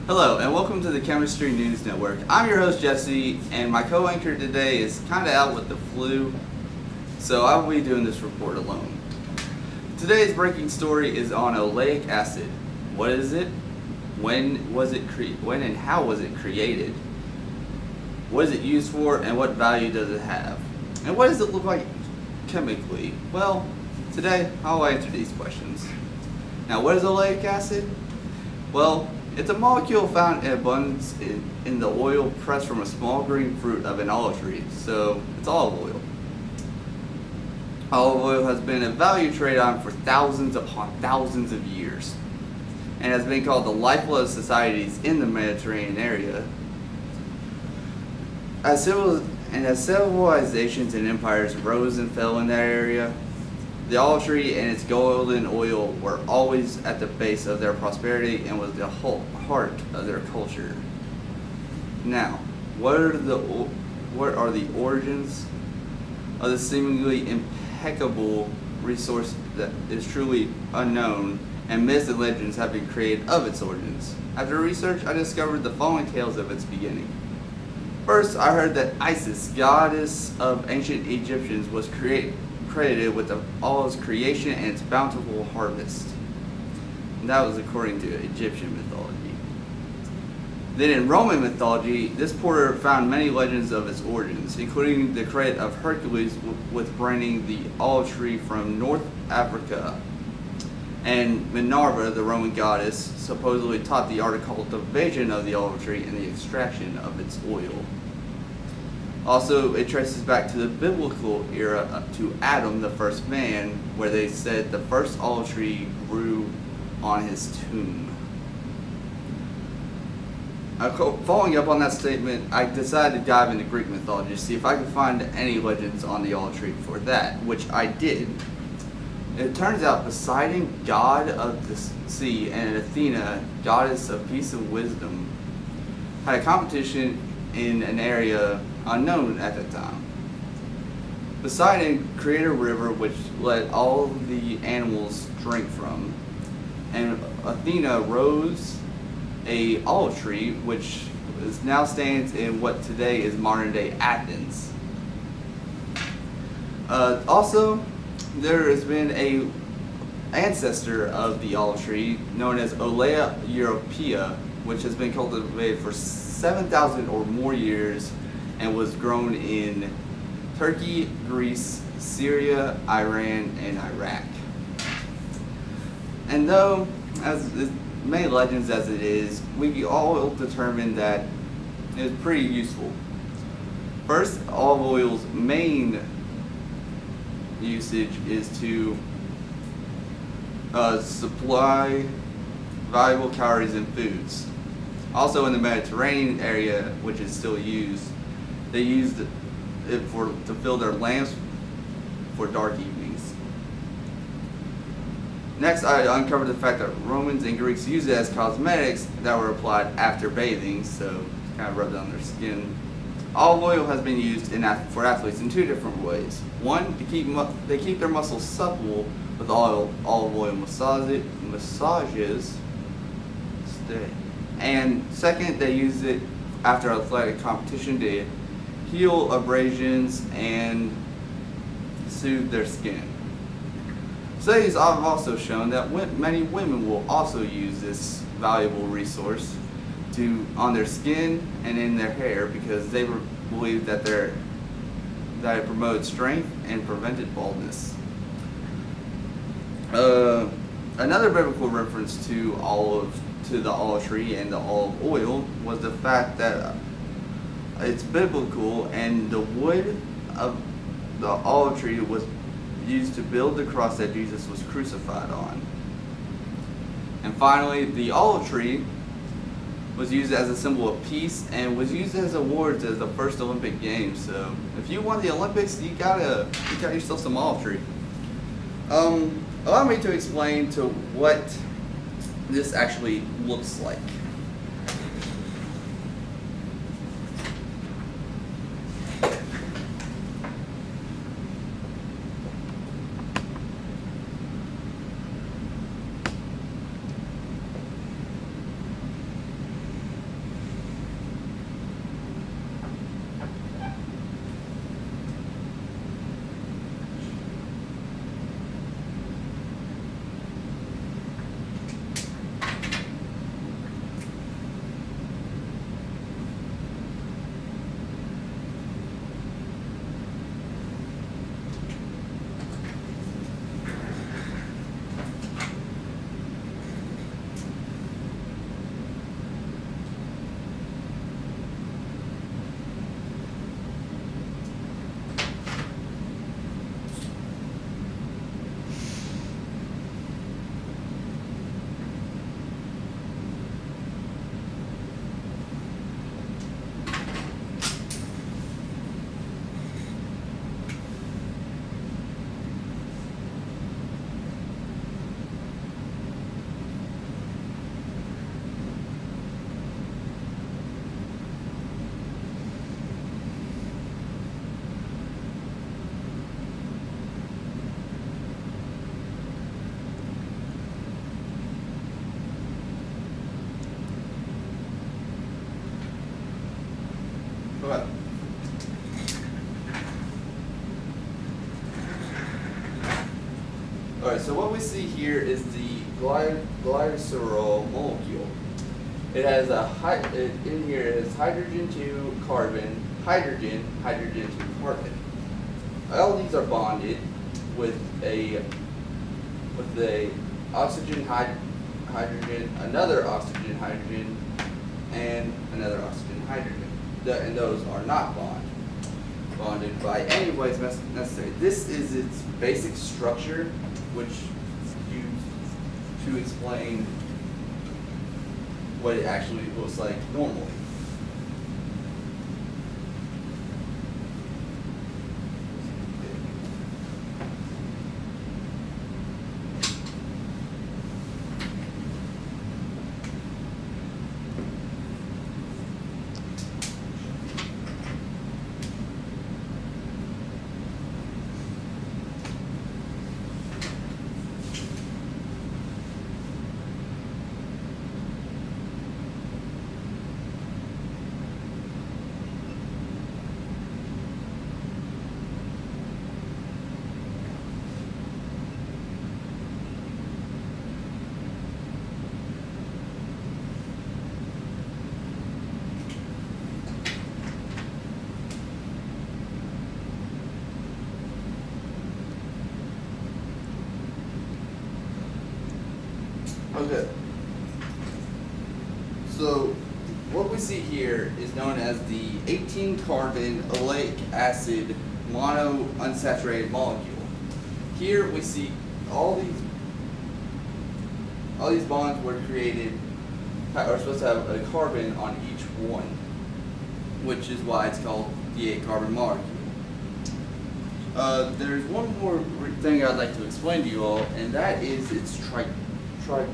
Hello, and welcome to the Chemistry News Network. I'm your host, Jesse, and my co-anchor today is kind of out with the flu, so I will be doing this report alone. Today's breaking story is on oleic acid. What is it? When and how was it created? What is it used for, and what value does it have? And what does it look like chemically? Well, today I'll answer these questions. Now, what is oleic acid? Well, it's a molecule found in abundance in the oil pressed from a small green fruit of an olive tree, so it's olive oil. Olive oil has been a value trade item for thousands upon thousands of years, and has been called the lifeblood of societies in the Mediterranean area. As civilizations and empires rose and fell in that area, the olive tree and its golden oil were always at the base of their prosperity and was the whole heart of their culture. Now, what are the origins of the seemingly impeccable resource that is truly unknown, and myths and legends have been created of its origins? After research, I discovered the following tales of its beginning. First, I heard that Isis, goddess of ancient Egyptians, was credited with all its creation and its bountiful harvest. And that was according to Egyptian mythology. Then in Roman mythology, this porter found many legends of its origins, including the credit of Hercules with bringing the olive tree from North Africa. And Minerva, the Roman goddess, supposedly taught the art of cultivation of the olive tree and the extraction of its oil. Also, it traces back to the biblical era up to Adam, the first man, where they said the first olive tree grew on his tomb. Following up on that statement, I decided to dive into Greek mythology to see if I could find any legends on the olive tree for that, which I did. It turns out Poseidon, god of the sea, and Athena, goddess of peace and wisdom, had a competition in an area unknown at the time. Poseidon created a river which let all the animals drink from, and Athena rose a olive tree which now stands in what today is modern day Athens. Also, there has been a ancestor of the olive tree known as Olea europea, which has been cultivated for 7,000 or more years and was grown in Turkey, Greece, Syria, Iran, and Iraq. And though, as many legends as it is, we all determined that it was pretty useful. First, olive oil's main usage is to supply valuable calories in foods. Also in the Mediterranean area, which is still used, they used it to fill their lamps for dark evenings. Next, I uncovered the fact that Romans and Greeks used it as cosmetics that were applied after bathing, so kind of rubbed on their skin. Olive oil has been used for athletes in two different ways. One, they keep their muscles supple with olive oil massages. And second, they use it after athletic competition to heal abrasions and soothe their skin. Studies have also shown that many women will also use this valuable resource on their skin and in their hair because they believe that it promotes strength and prevented baldness. Another biblical reference to the olive tree and the olive oil was the fact that it's biblical, and the wood of the olive tree was used to build the cross that Jesus was crucified on. And finally, the olive tree was used as a symbol of peace and was used as awards as the first Olympic Games. So if you won the Olympics, you got yourself some olive tree. Allow me to explain to what this actually looks like. so what we see here is the glycerol molecule. It has in here it has hydrogen to carbon, hydrogen to carbon. All these are bonded with a oxygen hydrogen, another oxygen hydrogen, and another oxygen hydrogen. And those are not bonded by any ways necessary. This is its basic structure, which is used to explain what it actually looks like normally. Okay. So what we see here is known as the 18-carbon oleic acid monounsaturated molecule. Here we see all these bonds were created, are supposed to have a carbon on each one, which is why it's called the 8-carbon molecule. There's one more thing I'd like to explain to you all, and that is its triglyceride.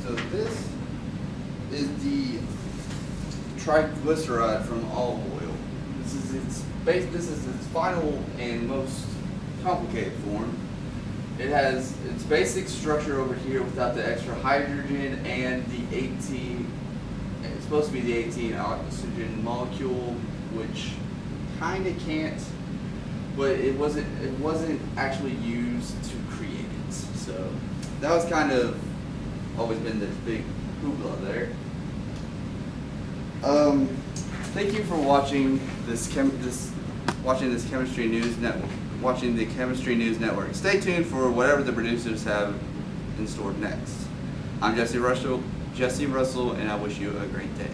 So this is the triglyceride from olive oil. This is its final and most complicated form. It has its basic structure over here without the extra hydrogen and the 18. It's supposed to be the 18 oxygen molecule, which kind of can't, but it wasn't actually used to create it. So that was kind of always been this big hoopla there. Thank you for watching watching the Chemistry News Network. Stay tuned for whatever the producers have in store next. I'm Jesse Russell, and I wish you a great day.